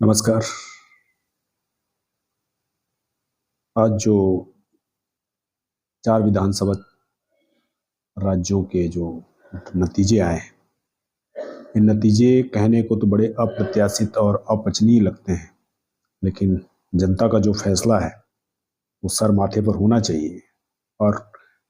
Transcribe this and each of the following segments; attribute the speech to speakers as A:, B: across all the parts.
A: नमस्कार। आज जो 4 विधानसभा राज्यों के जो नतीजे आए हैं, ये नतीजे कहने को तो बड़े अप्रत्याशित और अपचनीय लगते हैं, लेकिन जनता का जो फैसला है वो सर माथे पर होना चाहिए और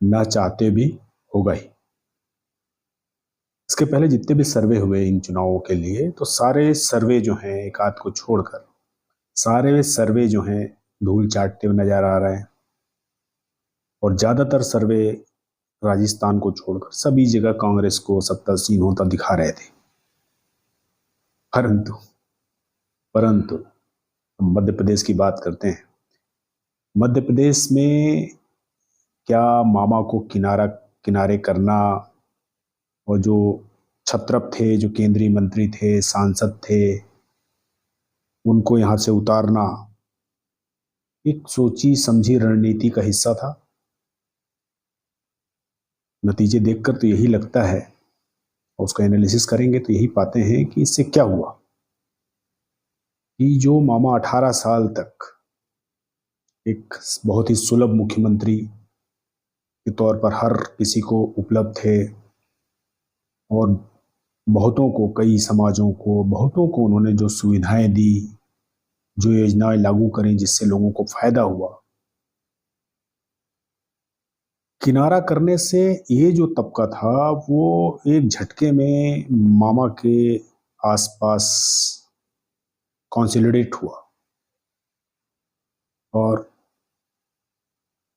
A: ना चाहते भी होगा ही। इसके पहले जितने भी सर्वे हुए इन चुनावों के लिए, तो सारे सर्वे जो हैं एक आध को छोड़कर सारे सर्वे जो हैं धूल चाटते हुए नजर आ रहे हैं। और ज्यादातर सर्वे राजस्थान को छोड़कर सभी जगह कांग्रेस को सत्तासीन होता दिखा रहे थे। परंतु परंतु हम मध्य प्रदेश की बात करते हैं। मध्य प्रदेश में क्या मामा को किनारे करना और जो छत्रप थे, जो केंद्रीय मंत्री थे, सांसद थे, उनको यहां से उतारना एक सोची समझी रणनीति का हिस्सा था। नतीजे देखकर तो यही लगता है, और उसका एनालिसिस करेंगे तो यही पाते हैं कि इससे क्या हुआ कि जो मामा 18 साल तक एक बहुत ही सुलभ मुख्यमंत्री के तौर पर हर किसी को उपलब्ध थे और बहुतों को, कई समाजों को, बहुतों को उन्होंने जो सुविधाएं दी, जो योजनाएं लागू करी जिससे लोगों को फायदा हुआ, किनारा करने से ये जो तबका था वो एक झटके में मामा के आसपास कॉन्सोलिडेट हुआ। और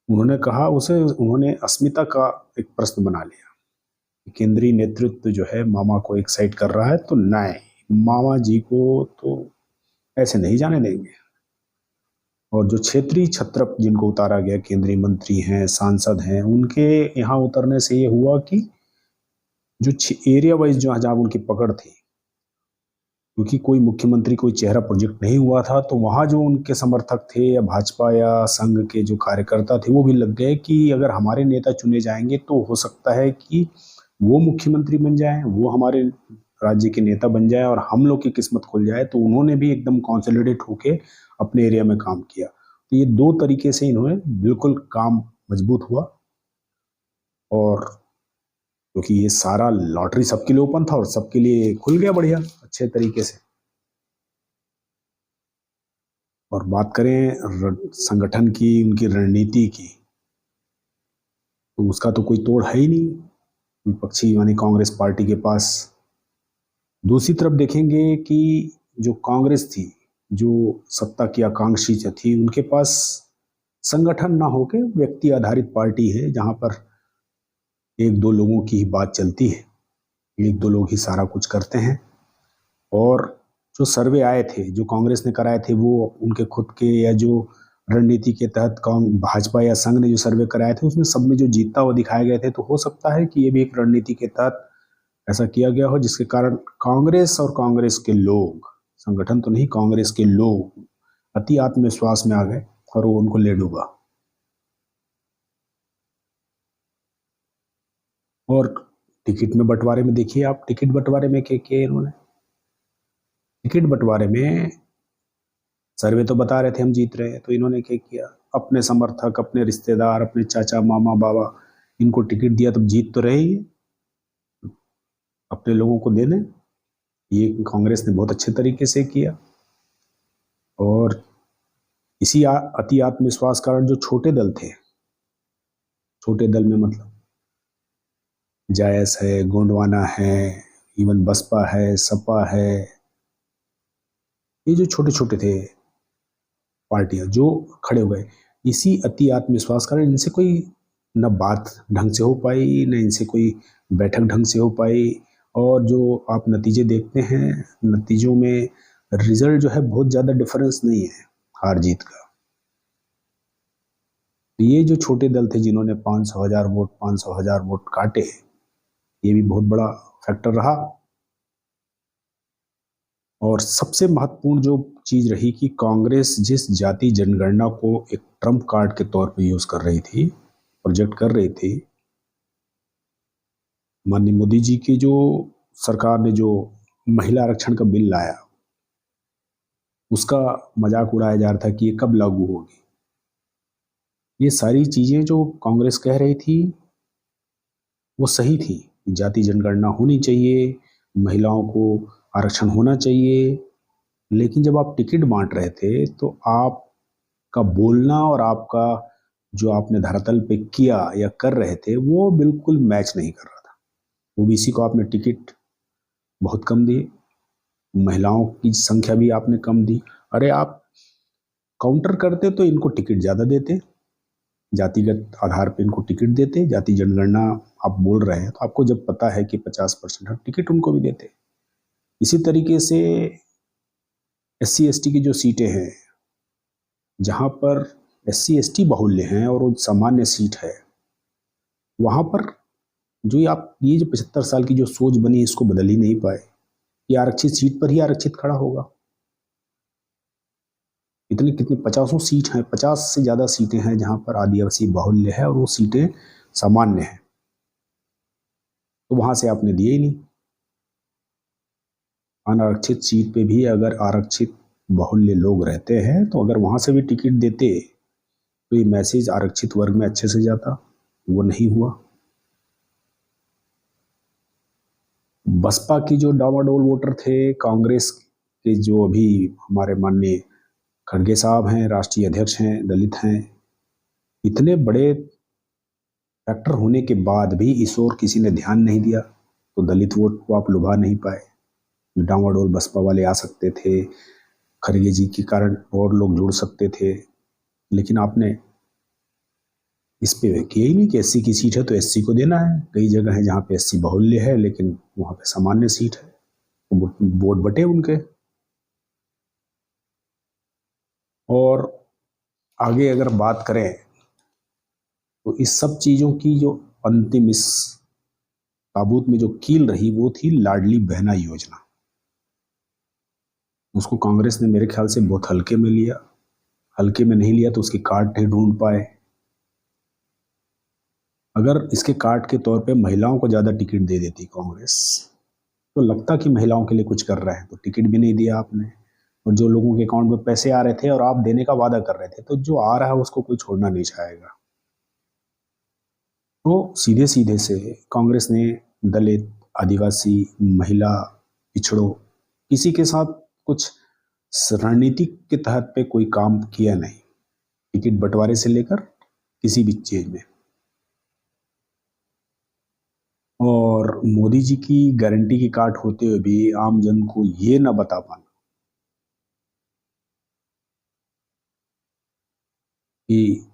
A: उन्होंने अस्मिता का एक प्रश्न बना लिया। केंद्रीय नेतृत्व जो है मामा को एक साइड कर रहा है, तो नहीं, मामा जी को तो ऐसे नहीं जाने देंगे। और जो क्षेत्रीय छत्रप जिनको उतारा गया, केंद्रीय मंत्री हैं, सांसद हैं, उनके यहाँ उतरने से ये हुआ कि जो एरिया वाइज जो जहाँ उनकी पकड़ थी, क्योंकि कोई मुख्यमंत्री कोई चेहरा प्रोजेक्ट नहीं हुआ था, तो वहाँ जो उनके समर्थक थे या भाजपा या संघ के जो कार्यकर्ता थे वो भी लग गए कि अगर हमारे नेता चुने जाएंगे तो हो सकता है कि वो मुख्यमंत्री बन जाए, वो हमारे राज्य के नेता बन जाए और हम लोग की किस्मत खुल जाए। तो उन्होंने भी एकदम कॉन्सोलिडेट होके अपने एरिया में काम किया। तो ये दो तरीके से इन्होंने बिल्कुल काम मजबूत हुआ। और क्योंकि ये सारा लॉटरी सबके लिए ओपन था और सबके लिए खुल गया बढ़िया अच्छे तरीके से। और बात करें संगठन की, उनकी रणनीति की, तो उसका तो कोई तोड़ है ही नहीं विपक्षी यानी कांग्रेस पार्टी के पास। दूसरी तरफ देखेंगे कि जो कांग्रेस थी, जो सत्ता की आकांक्षी थी, उनके पास संगठन ना होके व्यक्ति आधारित पार्टी है, जहां पर एक दो लोगों की ही बात चलती है, एक दो लोग ही सारा कुछ करते हैं। और जो सर्वे आए थे, जो कांग्रेस ने कराए थे, वो उनके खुद के या जो रणनीति के तहत भाजपा या संघ ने जो सर्वे कराए थे उसमें सब में जो जीतता हुआ दिखाए गए थे। तो हो सकता है कि ये भी एक रणनीति के तहत ऐसा किया गया हो, जिसके कारण कांग्रेस और कांग्रेस के लोग, संगठन तो नहीं, कांग्रेस के लोग अति आत्मविश्वास में आ गए और वो उनको ले डूबा। और टिकट में बंटवारे में देखिए आप, टिकट बंटवारे में क्या किया इन्होंने। टिकट बंटवारे में सर्वे तो बता रहे थे हम जीत रहे हैं, तो इन्होंने क्या किया, अपने समर्थक, अपने रिश्तेदार, अपने चाचा, मामा, बाबा, इनको टिकट दिया। तो जीत तो रहे ही, अपने लोगों को दे दें। ये कांग्रेस ने बहुत अच्छे तरीके से किया। और इसी अति आत्मविश्वास कारण जो छोटे दल थे, छोटे दल में मतलब जायस है, गोंडवाना है, इवन बसपा है, सपा है, ये जो छोटे छोटे थे पार्टियां जो खड़े हुए, इसी अति आत्मविश्वास कारण इनसे कोई न बात ढंग से हो पाई, न इनसे कोई बैठक ढंग से हो पाई। और जो आप नतीजे देखते हैं, नतीजों में रिजल्ट जो है बहुत ज़्यादा डिफरेंस नहीं है हार जीत का। तो ये जो छोटे दल थे जिन्होंने 500,000 वोट काटे, ये भी बहुत बड़ा फैक्टर रहा। और सबसे महत्वपूर्ण जो चीज रही कि कांग्रेस जिस जाति जनगणना को एक ट्रम्प कार्ड के तौर पर यूज कर रही थी, प्रोजेक्ट कर रही थी, माननीय मोदी जी की जो सरकार ने जो महिला आरक्षण का बिल लाया, उसका मजाक उड़ाया जा रहा था कि ये कब लागू होगी। ये सारी चीज़ें जो कांग्रेस कह रही थी वो सही थी। जाति जनगणना होनी चाहिए, महिलाओं को आरक्षण होना चाहिए, लेकिन जब आप टिकट बांट रहे थे तो आपका बोलना और आपका जो आपने धरातल पे किया या कर रहे थे वो बिल्कुल मैच नहीं कर रहा था। ओबीसी को आपने टिकट बहुत कम दिए, महिलाओं की संख्या भी आपने कम दी। अरे आप काउंटर करते तो इनको टिकट ज़्यादा देते, जातिगत आधार पर इनको टिकट देते। जाति जनगणना आप बोल रहे हैं तो आपको जब पता है कि 50% टिकट उनको भी देते। इसी तरीके से SC ST की जो सीटें हैं, जहाँ पर SC ST बाहुल्य हैं और वो सामान्य सीट है, वहाँ पर ये जो 75 साल की जो सोच बनी इसको बदल ही नहीं पाए कि आरक्षित सीट पर ही आरक्षित खड़ा होगा। इतनी कितनी 50 सीट हैं, 50 से ज़्यादा सीटें हैं जहाँ पर आदिवासी बाहुल्य है और वो सीटें सामान्य हैं, तो वहाँ से आपने दिए ही नहीं। अनारक्षित सीट पे भी अगर आरक्षित बाहुल्य लोग रहते हैं तो अगर वहाँ से भी टिकट देते तो ये मैसेज आरक्षित वर्ग में अच्छे से जाता, वो नहीं हुआ। बसपा की जो डावाडोल वोटर थे, कांग्रेस के जो अभी हमारे माननीय खड़गे साहब हैं, राष्ट्रीय अध्यक्ष हैं, दलित हैं, इतने बड़े फैक्टर होने के बाद भी इस ओर किसी ने ध्यान नहीं दिया, तो दलित वोट को आप लुभा नहीं पाए। डावाडोल बसपा वाले आ सकते थे, खड़गे जी के कारण और लोग जुड़ सकते थे, लेकिन आपने इस पे किया ही नहीं कि SC की सीट है तो SC को देना है। कई जगह है जहाँ पे SC बाहुल्य है लेकिन वहाँ पे सामान्य सीट है, वोट बटे उनके। और आगे अगर बात करें तो इस सब चीज़ों की जो अंतिम इस ताबूत में जो कील रही वो थी लाडली बहना योजना। उसको कांग्रेस ने मेरे ख्याल से बहुत हल्के में लिया। हल्के में नहीं लिया तो उसके काट नहीं ढूंढ पाए। अगर इसके काट के तौर पे महिलाओं को ज़्यादा टिकट दे देती कांग्रेस तो लगता कि महिलाओं के लिए कुछ कर रहे हैं, तो टिकट भी नहीं दिया आपने। और जो लोगों के अकाउंट में पैसे आ रहे थे और आप देने का वादा कर रहे थे, तो जो आ रहा है उसको कोई छोड़ना नहीं चाहेगा। तो सीधे सीधे से कांग्रेस ने दलित, आदिवासी, महिला, पिछड़ों, किसी के साथ कुछ रणनीति के तहत पे कोई काम किया नहीं, टिकट बंटवारे से लेकर किसी भी चीज में। और मोदी जी की गारंटी की काट होते हुए भी आम जन को ये ना बता पाना कि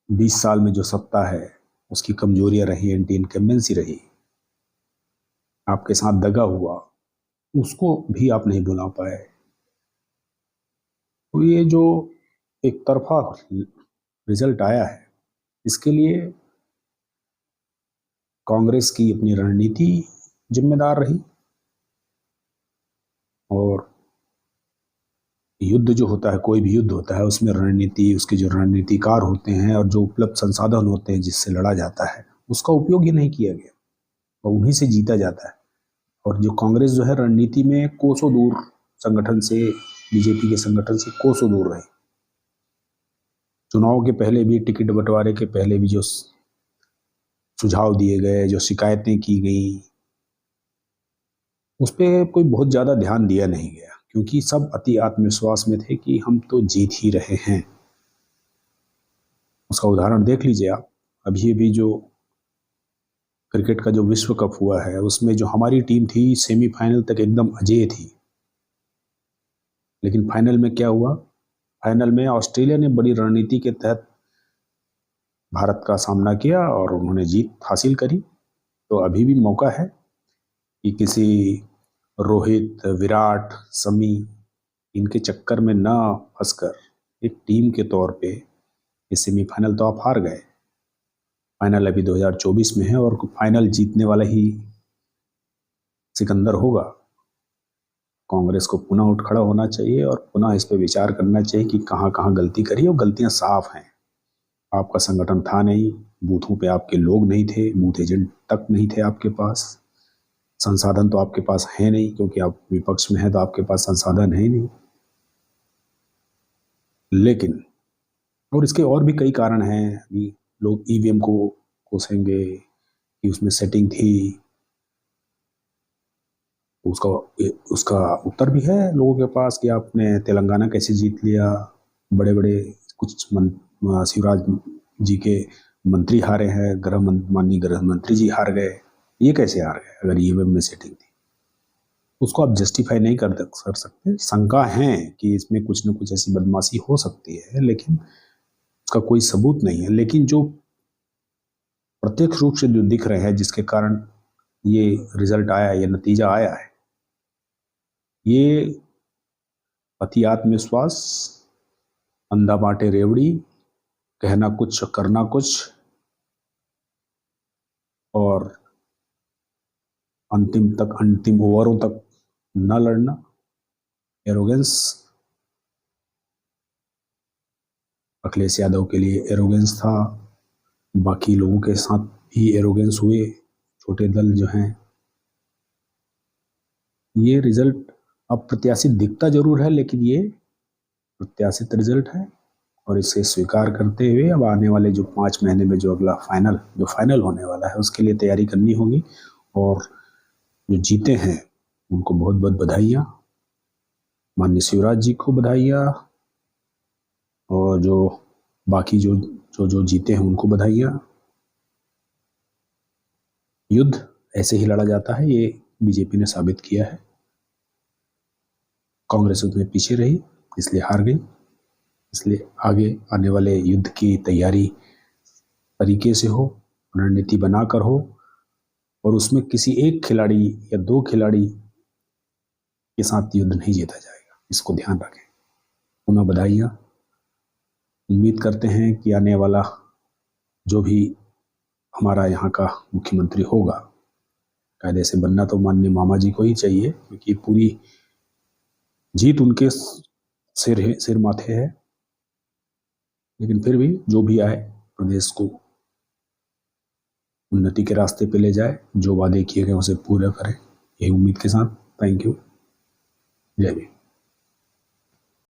A: 20 साल में जो सत्ता है उसकी कमजोरियां रही, एंटी इनकम्बेंसी रही, आपके साथ दगा हुआ, उसको भी आप नहीं भुला पाए। तो ये जो एक तरफा रिजल्ट आया है, इसके लिए कांग्रेस की अपनी रणनीति जिम्मेदार रही। और युद्ध जो होता है, कोई भी युद्ध होता है, उसमें रणनीति, उसके जो रणनीतिकार होते हैं और जो उपलब्ध संसाधन होते हैं जिससे लड़ा जाता है, उसका उपयोग ही नहीं किया गया और उन्हीं से जीता जाता है। और जो कांग्रेस जो है रणनीति में कोसों दूर संगठन से, बीजेपी के संगठन से कोसों दूर रही। चुनाव के पहले भी, टिकट बंटवारे के पहले भी जो सुझाव दिए गए, जो शिकायतें की गई, उस पर कोई बहुत ज़्यादा ध्यान दिया नहीं गया, क्योंकि सब अति आत्मविश्वास में थे कि हम तो जीत ही रहे हैं। उसका उदाहरण देख लीजिए आप। अभी भी जो क्रिकेट का जो विश्व कप हुआ है, उसमें जो हमारी टीम थी सेमीफाइनल तक एकदम अजेय थी, लेकिन फाइनल में क्या हुआ? फाइनल में ऑस्ट्रेलिया ने बड़ी रणनीति के तहत भारत का सामना किया और उन्होंने जीत हासिल करी। तो अभी भी मौका है कि किसी रोहित, विराट, शमी, इनके चक्कर में ना फंसकर एक टीम के तौर पे, ये सेमीफाइनल तो आप हार गए, फाइनल अभी 2024 में है और फाइनल जीतने वाला ही सिकंदर होगा। कांग्रेस को पुनः उठ खड़ा होना चाहिए और पुनः इस पे विचार करना चाहिए कि कहाँ कहाँ गलती करी, और गलतियां साफ हैं। आपका संगठन था नहीं, बूथों पे आपके लोग नहीं थे, बूथ एजेंट तक नहीं थे आपके पास, संसाधन तो आपके पास है नहीं, क्योंकि आप विपक्ष में हैं तो आपके पास संसाधन है ही नहीं। लेकिन और इसके और भी कई कारण हैं। अभी लोग ईवीएम को कोसेंगे कि उसमें सेटिंग थी, उसका उसका उत्तर भी है लोगों के पास कि आपने तेलंगाना कैसे जीत लिया, बड़े बड़े कुछ शिवराज जी के मंत्री हारे हैं, माननीय गृह मंत्री जी हार गए, ये कैसे हार गए अगर ईवीएम में सेटिंग थी। उसको आप जस्टिफाई नहीं कर सकते। शंका है कि इसमें कुछ न कुछ ऐसी बदमाशी हो सकती है, लेकिन उसका कोई सबूत नहीं है। लेकिन जो प्रत्यक्ष रूप से जो दिख रहे हैं, जिसके कारण ये रिजल्ट आया, ये नतीजा आया है, ये अति आत्मविश्वास, अंधा बांटे रेवड़ी, कहना कुछ करना कुछ, और अंतिम ओवरों तक न लड़ना, एरोगेंस। अखिलेश यादव के लिए एरोगेंस था, बाकी लोगों के साथ भी एरोगेंस हुए, छोटे दल जो हैं। ये रिजल्ट अप्रत्याशित दिखता जरूर है, लेकिन ये प्रत्याशित रिजल्ट है, और इसे स्वीकार करते हुए अब आने वाले जो 5 महीने में जो अगला फाइनल होने वाला है, उसके लिए तैयारी करनी होगी। और जो जीते हैं उनको बहुत बहुत बधाइयाँ, माननीय शिवराज जी को बधाइयाँ, और जो बाकी जो जीते हैं उनको बधाइयाँ। युद्ध ऐसे ही लड़ा जाता है, ये बीजेपी ने साबित किया है। कांग्रेस उसमें पीछे रही, इसलिए हार गई। इसलिए आगे आने वाले युद्ध की तैयारी तरीके से हो, रणनीति बनाकर हो, और उसमें किसी एक खिलाड़ी या 2 खिलाड़ी के साथ युद्ध नहीं जीता जाएगा, इसको ध्यान रखें। पुनः बधाइयाँ। उम्मीद करते हैं कि आने वाला जो भी हमारा यहाँ का मुख्यमंत्री होगा, कायदे से बनना तो माननीय मामा जी को ही चाहिए, क्योंकि पूरी जीत उनके सिर माथे है। लेकिन फिर भी जो भी आए, प्रदेश को उन्नति के रास्ते पे ले जाए, जो वादे किए गए उसे पूरा करें, यही उम्मीद के साथ। Thank you. जय भीम।